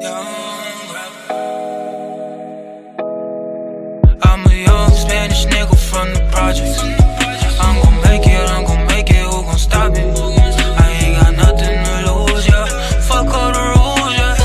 I'm a young Spanish nigga from the projects. I'm gon' make it, who gon' stop it? I ain't got nothing to lose, yeah. Fuck all the rules, yeah.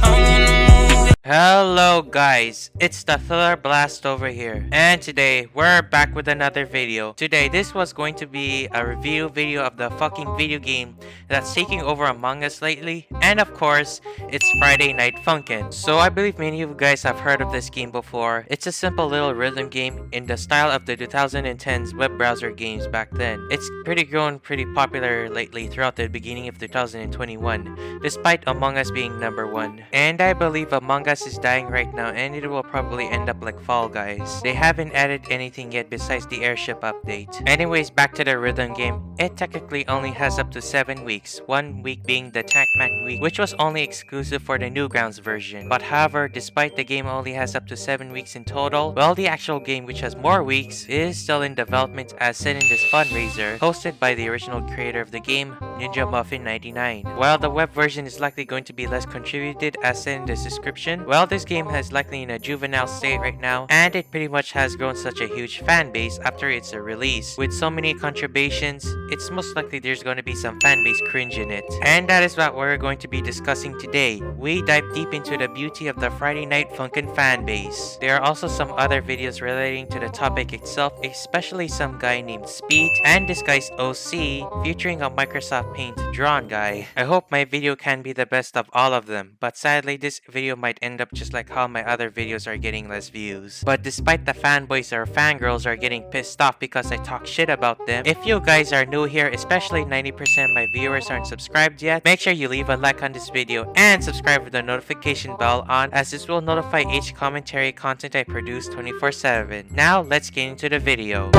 I'm on the move, yeah. Hello guys, it's the Thriller Blast over here, and today we're back with another video. Today this was going to be a review video of the fucking video game that's taking over Among Us lately, and of course it's Friday Night Funkin'. So I believe many of you guys have heard of this game before. It's a simple little rhythm game in the style of the 2010s web browser games back then. It's grown pretty popular lately throughout the beginning of 2021, despite Among Us being #1. And I believe Among Us is dying right now, and it will probably end up like Fall Guys. They haven't added anything yet besides the airship update. Anyways, back to the rhythm game. It technically only has up to 7 weeks, 1 week being the Tankman week, which was only exclusive for the Newgrounds version. But however, despite the game only has up to 7 weeks in total, well, the actual game, which has more weeks, is still in development as said in this fundraiser, hosted by the original creator of the game, Ninja Muffin 99. While the web version is likely going to be less contributed as said in this description, well, this game is likely in a juvenile state right now, and it pretty much has grown such a huge fan base after its release. With so many contributions, it's most likely there's going to be some fanbase cringe in it. And that is what we're going to be discussing today. We dive deep into the beauty of the Friday Night Funkin' fanbase. There are also some other videos relating to the topic itself, especially some guy named Speed and this guy's OC featuring a Microsoft Paint drawn guy. I hope my video can be the best of all of them, but sadly this video might end up just like how my other videos are getting less views. But despite the fanboys or fangirls are getting pissed off because I talk shit about them, if you guys are new here, especially 90% of my viewers aren't subscribed yet, make sure you leave a like on this video and subscribe with the notification bell on, as this will notify each commentary content I produce 24/7. Now let's get into the video.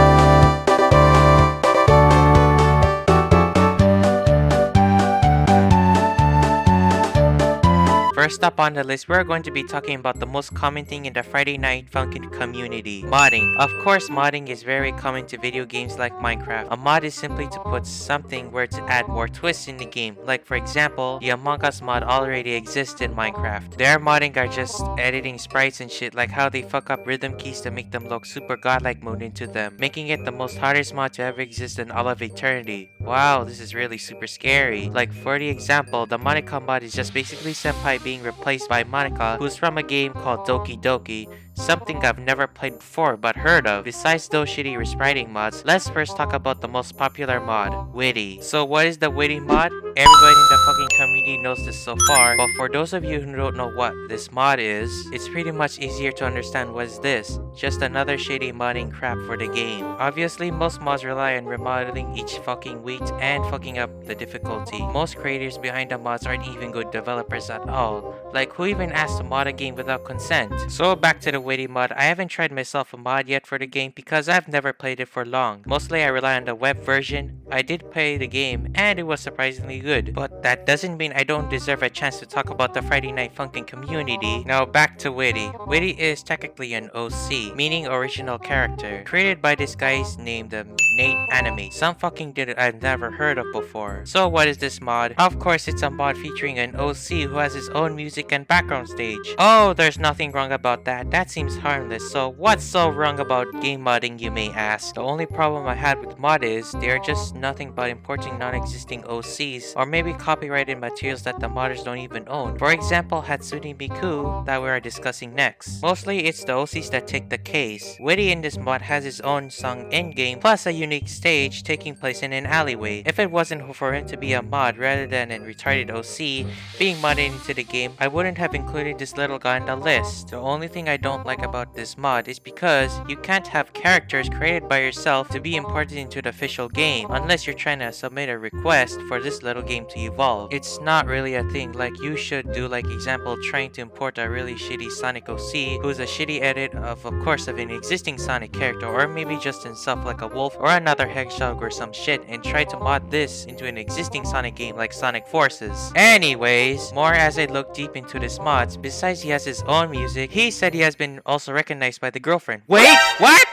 First up on the list, we're going to be talking about the most common thing in the Friday Night Funkin' community, modding. Of course, modding is very common to video games like Minecraft. A mod is simply to put something where to add more twists in the game. Like for example, the Among Us mod already exists in Minecraft. Their modding are just editing sprites and shit, like how they fuck up rhythm keys to make them look super godlike mode into them, making it the most hardest mod to ever exist in all of eternity. Wow, this is really super scary. Like for the example, the Monica mod is just basically Senpai being replaced by Monica, who's from a game called Doki Doki, something I've never played before but heard of. Besides those shitty rewriting mods, let's first talk about the most popular mod, Witty. So what is the Witty mod? Everybody in the fucking community knows this so far, but for those of you who don't know what this mod is, it's pretty much easier to understand. What is this? Just another shitty modding crap for the game. Obviously, most mods rely on remodeling each fucking week and fucking up the difficulty. Most creators behind the mods aren't even good developers at all. Like, who even asked to mod a game without consent? So back to the Witty mod. I haven't tried myself a mod yet for the game because I've never played it for long. Mostly I rely on the web version. I did play the game and it was surprisingly good, but that doesn't mean I don't deserve a chance to talk about the Friday Night Funkin' community. Now back to Witty. Witty is technically an OC, meaning original character, created by this guy named Nate Anime, some fucking dude I've never heard of before. So what is this mod? Of course it's a mod featuring an OC who has his own music and background stage. Oh, there's nothing wrong about that. That seems harmless. So what's so wrong about game modding, you may ask? The only problem I had with mod is they're just nothing but importing non-existing OCs or maybe copyrighted materials that the modders don't even own. For example, Hatsune Miku that we are discussing next. Mostly it's the OCs that take the case. Witty in this mod has his own song in-game plus a unique stage taking place in an alleyway. If it wasn't for him to be a mod rather than a retarded OC being modded into the game, I wouldn't have included this little guy on the list. The only thing I don't like about this mod is because you can't have characters created by yourself to be imported into the official game unless you're trying to submit a request for this little game to evolve. It's not really a thing. Like you should do, like example, trying to import a really shitty Sonic OC who's a shitty edit of course of an existing Sonic character, or maybe just himself like a wolf or another hedgehog or some shit, and try to mod this into an existing Sonic game like Sonic Forces. Anyways, more as I look deep into this mods, besides he has his own music, he said he has been also recognized by the girlfriend. Wait, what?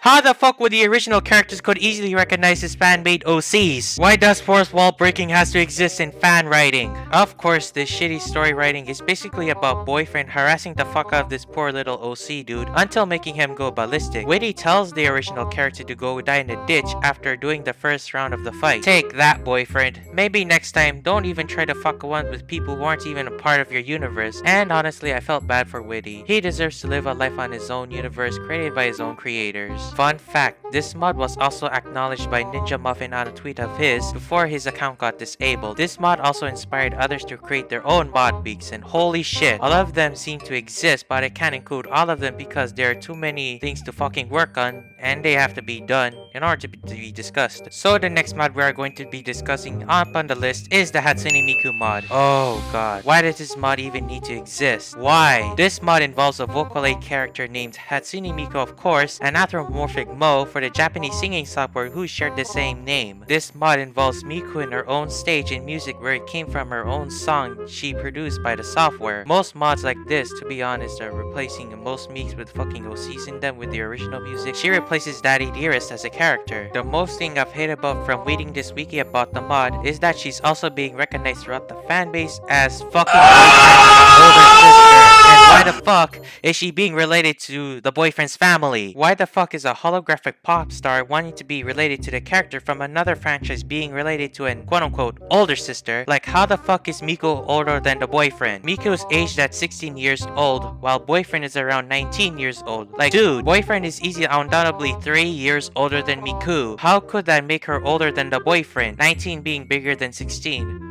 How the fuck would the original characters could easily recognize his fan-made OCs? Why does fourth wall breaking has to exist in fan writing? Of course, this shitty story writing is basically about boyfriend harassing the fuck out of this poor little OC dude until making him go ballistic. Witty tells the original character to go die in a ditch after doing the first round of the fight. Take that, boyfriend. Maybe next time, don't even try to fuck one with people who aren't even a part of your universe. And honestly, I felt bad for Witty. He deserves to live a life on his own universe created by his own creators. Fun fact, this mod was also acknowledged by Ninja Muffin on a tweet of his before his account got disabled. This mod also inspired others to create their own mod beaks, and holy shit, all of them seem to exist, but I can't include all of them because there are too many things to fucking work on and they have to be done in order to be discussed. So the next mod we are going to be discussing up on the list is the Hatsune Miku mod. Oh god, why does this mod even need to exist? Why? This mod involves a vocal aid character named Hatsune Miku, of course, an anthropomorphic Mo for the Japanese singing software who shared the same name. This mod involves Miku in her own stage and music where it came from her own song she produced by the software. Most mods like this, to be honest, are replacing most Miks with fucking OCs in them with the original music. She replaces Daddy Dearest as a character. The most thing I've hated about from reading this wiki about the mod is that she's also being recognized throughout the fanbase as fucking boyfriend's older sister. And why the fuck is she being related to the boyfriend's family? Why the fuck is a holographic pop star wanting to be related to the character from another franchise being related to an quote-unquote older sister? Like, how the fuck is Miku older than the boyfriend? Miku is aged at 16 years old while boyfriend is around 19 years old. Like, dude, boyfriend is easily undoubtedly 3 years older than Miku. How could that make her older than the boyfriend? 19 being bigger than 16.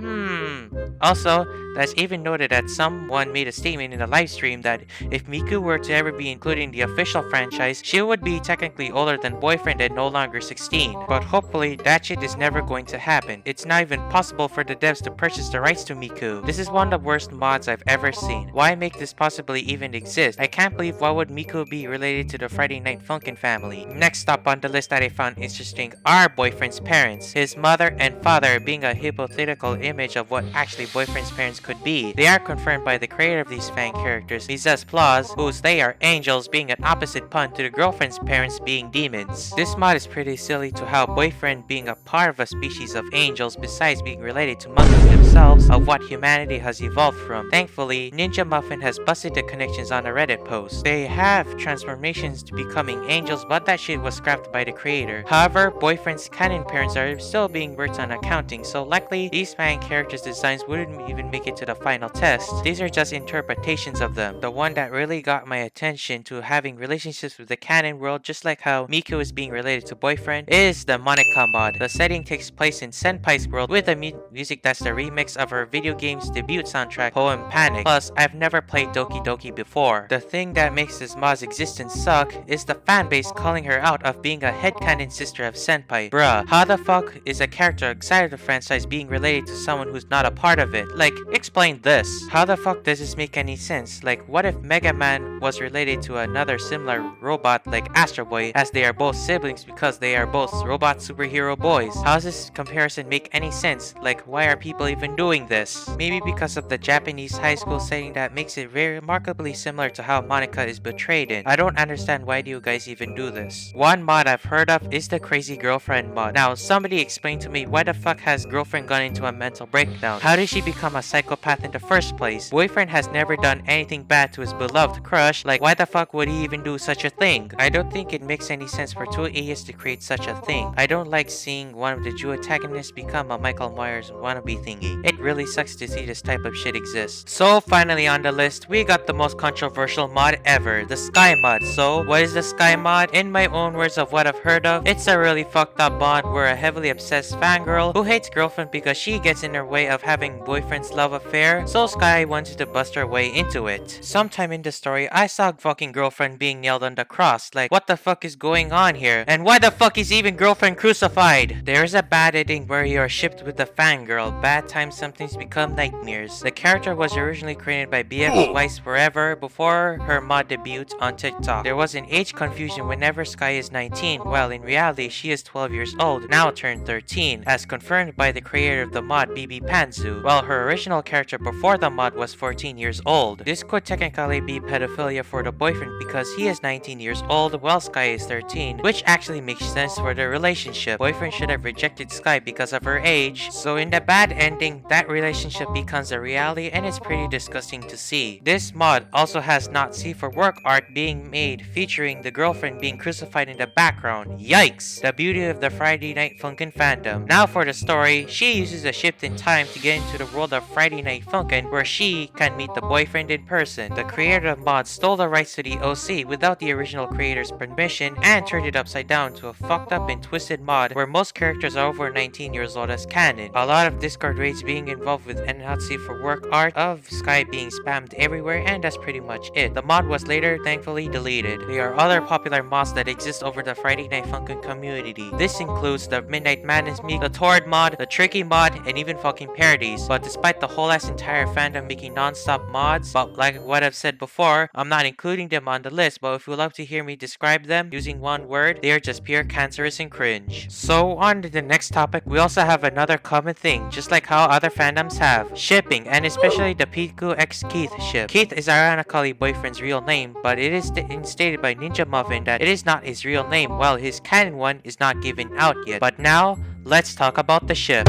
Also, that's even noted that someone made a statement in a live stream that if Miku were to ever be included in the official franchise, she would be technically older than boyfriend and no longer 16. But hopefully, that shit is never going to happen. It's not even possible for the devs to purchase the rights to Miku. This is one of the worst mods I've ever seen. Why make this possibly even exist? I can't believe why would Miku be related to the Friday Night Funkin' family. Next up on the list that I found interesting are boyfriend's parents. His mother and father being a hypothetical image of what actually boyfriend's parents could be. They are confirmed by the creator of these fan characters, Mrs. Plaus, whose they are angels, being an opposite pun to the girlfriend's parents being demons. This mod is pretty silly to how boyfriend being a part of a species of angels besides being related to monkeys themselves of what humanity has evolved from. Thankfully, Ninja Muffin has busted the connections on a Reddit post. They have transformations to becoming angels, but that shit was scrapped by the creator. However, boyfriend's canon parents are still being worked on accounting, so likely these fan characters' designs wouldn't even make it to the final test. These are just interpretations of them. The one that really got my attention to having relationships with the canon world, just like how Miku is being related to boyfriend, is the Monica mod. The setting takes place in Senpai's world with a music that's the remix of her video game's debut soundtrack, Poem Panic. Plus, I've never played Doki Doki before. The thing that makes this mod's existence suck is the fanbase calling her out of being a headcanon sister of Senpai. Bruh, how the fuck is a character outside of the franchise being related to someone who's not a part of it? Like, explain this. How the fuck does this make any sense? Like, what if Mega Man was related to another similar robot like Astro Boy, as they are both siblings because they are both robot superhero boys? How does this comparison make any sense? Like, why are people even doing this? Maybe because of the Japanese high school setting that makes it very remarkably similar to how Monica is portrayed in. I don't understand why do you guys even do this. One mod I've heard of is the Crazy Girlfriend mod. Now, somebody explain to me why the fuck has girlfriend gone into a mental breakdown? How did she become a psychopath in the first place? Boyfriend has never done anything bad to his beloved crush. Like, why the fuck would he even do such a thing? I don't think it makes any sense for two idiots to create such a thing. I don't like seeing one of the two antagonists become a Michael Myers wannabe thingy. It really sucks to see this type of shit exist. So finally on the list, we got the most controversial mod ever, the Sky mod. So what is the Sky mod? In my own words of what I've heard of, it's a really fucked up mod where a heavily obsessed fangirl who hates girlfriend because she gets in her way of having boyfriend's love affair, so Sky wanted to bust her way into it. Sometime in the story, I saw fucking girlfriend being nailed on the cross. Like, what the fuck is going on here? And why the fuck is even girlfriend crucified? There's a bad ending where you are shipped with the fangirl. Bad times sometimes become nightmares. The character was originally created by BF Twice Forever before her mod debut on TikTok. There was an age confusion whenever Sky is 19, while in reality she is 12 years old, now turned 13, as confirmed by the creator of the mod BB Panzu, while her original character before the mod was 14 years old. This could could technically be pedophilia for the boyfriend because he is 19 years old while Sky is 13, which actually makes sense for the relationship. Boyfriend should have rejected Sky because of her age, so in the bad ending, that relationship becomes a reality and it's pretty disgusting to see. This mod also has not safe for work art being made featuring the girlfriend being crucified in the background. Yikes! The beauty of the Friday Night Funkin fandom. Now for the story, she uses a shift in time to get into the world of Friday Night Funkin' where she can meet the boyfriend in person. The creator of mod stole the rights to the OC without the original creator's permission and turned it upside down to a fucked up and twisted mod where most characters are over 19 years old as canon. A lot of Discord raids being involved with not safe for work art of Sky being spammed everywhere, and that's pretty much it. The mod was later thankfully deleted. There are other popular mods that exist over the Friday Night Funkin' community. This includes the Midnight Madness Meek, the Tord mod, the Tricky mod, and even fucking parodies. But despite the whole ass entire fandom making non-stop mods, but like what I've said before, I'm not including them on the list, but if you would love to hear me describe them using one word, they are just pure cancerous and cringe. So on to the next topic, we also have another common thing, just like how other fandoms have, shipping, and especially the Piku x Keith ship. Keith is ironically boyfriend's real name, but it is stated by Ninja Muffin that it is not his real name, while his canon one is not given out yet. But now, let's talk about the ship.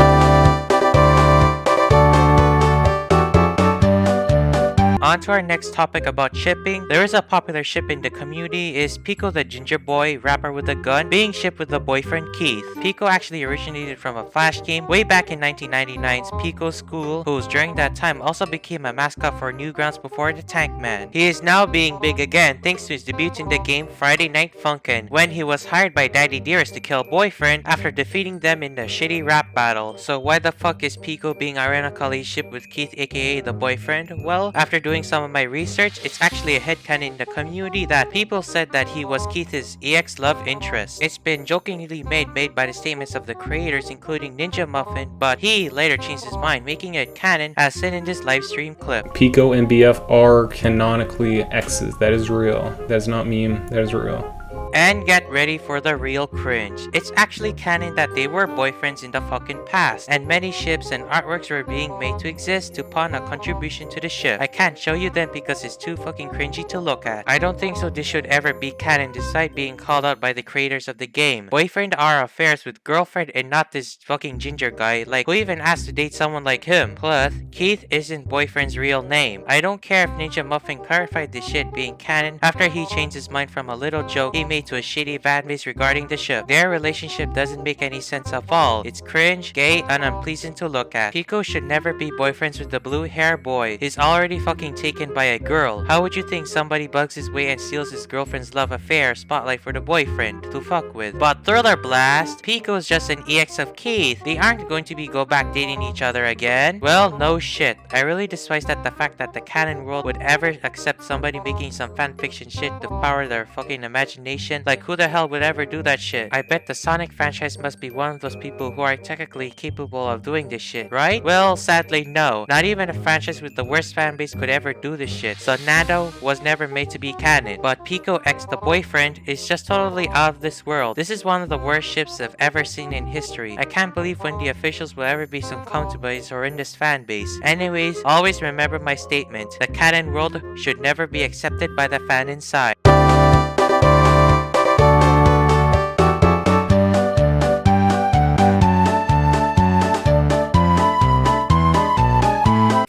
On to our next topic about shipping. There is a popular ship in the community is Pico the ginger boy rapper with a gun being shipped with the boyfriend Keith. Pico actually originated from a Flash game way back in 1999's Pico School, who during that time also became a mascot for Newgrounds before the Tank Man. He is now being big again thanks to his debut in the game Friday Night Funkin', when he was hired by Daddy Dearest to kill boyfriend after defeating them in the shitty rap battle. So why the fuck is Pico being ironically shipped with Keith aka the boyfriend? Well, after doing some of my research, it's actually a headcanon in the community that people said that he was Keith's EX love interest. It's been jokingly made by the statements of the creators including Ninja Muffin, but he later changed his mind, making it canon as seen in this livestream clip. Pico and BF are canonically exes. That is real. That is not meme. That is real. And get ready for the real cringe. It's actually canon that they were boyfriends in the fucking past, and many ships and artworks were being made to exist to pawn a contribution to the ship. I can't show you them because it's too fucking cringy to look at. I don't think so this should ever be canon despite being called out by the creators of the game. Boyfriend are affairs with girlfriend and not this fucking ginger guy, like who even asked to date someone like him. Plus, Keith isn't boyfriend's real name. I don't care if Ninja Muffin clarified this shit being canon after he changed his mind from a little joke he made to a shitty fanbase regarding the ship. Their relationship doesn't make any sense at all. It's cringe, gay, and unpleasant to look at. Pico should never be boyfriends with the blue hair boy. He's already fucking taken by a girl. How would you think somebody bugs his way and steals his girlfriend's love affair spotlight for the boyfriend to fuck with? But Thriller Blast, Pico's just an EX of Keith. They aren't going to be go back dating each other again. Well, no shit. I really despise that the fact that the canon world would ever accept somebody making some fanfiction shit to power their fucking imagination. Like, who the hell would ever do that shit? I bet the Sonic franchise must be one of those people who are technically capable of doing this shit, right? Well, sadly no. Not even a franchise with the worst fanbase could ever do this shit. So Nando was never made to be canon. But Pico X the boyfriend is just totally out of this world. This is one of the worst ships I've ever seen in history. I can't believe when the officials will ever be succumbed to by this horrendous fanbase. Anyways, always remember my statement. The canon world should never be accepted by the fan inside.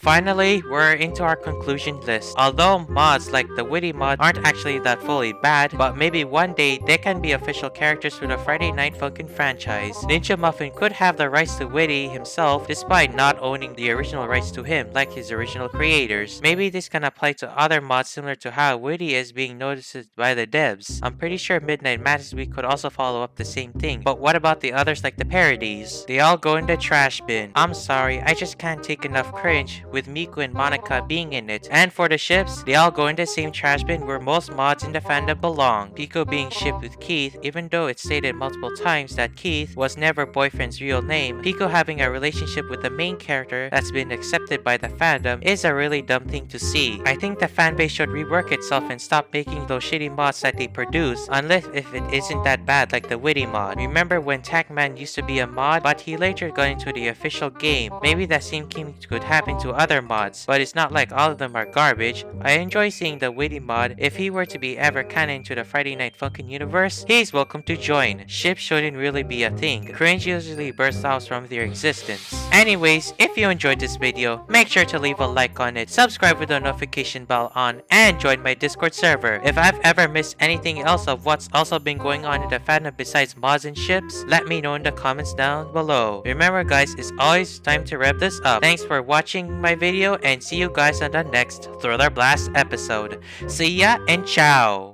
Finally, we're into our conclusion list. Although mods like the Witty mod aren't actually that fully bad, but maybe one day they can be official characters for the Friday Night Funkin' franchise. Ninja Muffin could have the rights to Witty himself despite not owning the original rights to him like his original creators. Maybe this can apply to other mods similar to how Witty is being noticed by the devs. I'm pretty sure Midnight Madness Week could also follow up the same thing. But what about the others like the parodies? They all go in the trash bin. I'm sorry, I just can't take enough cringe with Miku and Monica being in it. And for the ships, they all go in the same trash bin where most mods in the fandom belong. Pico being shipped with Keith, even though it's stated multiple times that Keith was never boyfriend's real name. Pico having a relationship with the main character that's been accepted by the fandom is a really dumb thing to see. I think the fanbase should rework itself and stop making those shitty mods that they produce, unless if it isn't that bad like the Witty mod. Remember when Tackman used to be a mod, but he later got into the official game. Maybe that same thing could happen to other mods, but it's not like all of them are garbage. I enjoy seeing the witty mod. If he were to be ever canon to the Friday Night Funkin' universe, he's welcome to join. Ships shouldn't really be a thing. Cringe usually bursts out from their existence. Anyways, if you enjoyed this video, make sure to leave a like on it, subscribe with the notification bell on, and join my Discord server. If I've ever missed anything else of what's also been going on in the fandom besides mods and ships, let me know in the comments down below. Remember guys, it's always time to wrap this up. Thanks for watching my video and see you guys on the next Thriller Blast episode. See ya and ciao!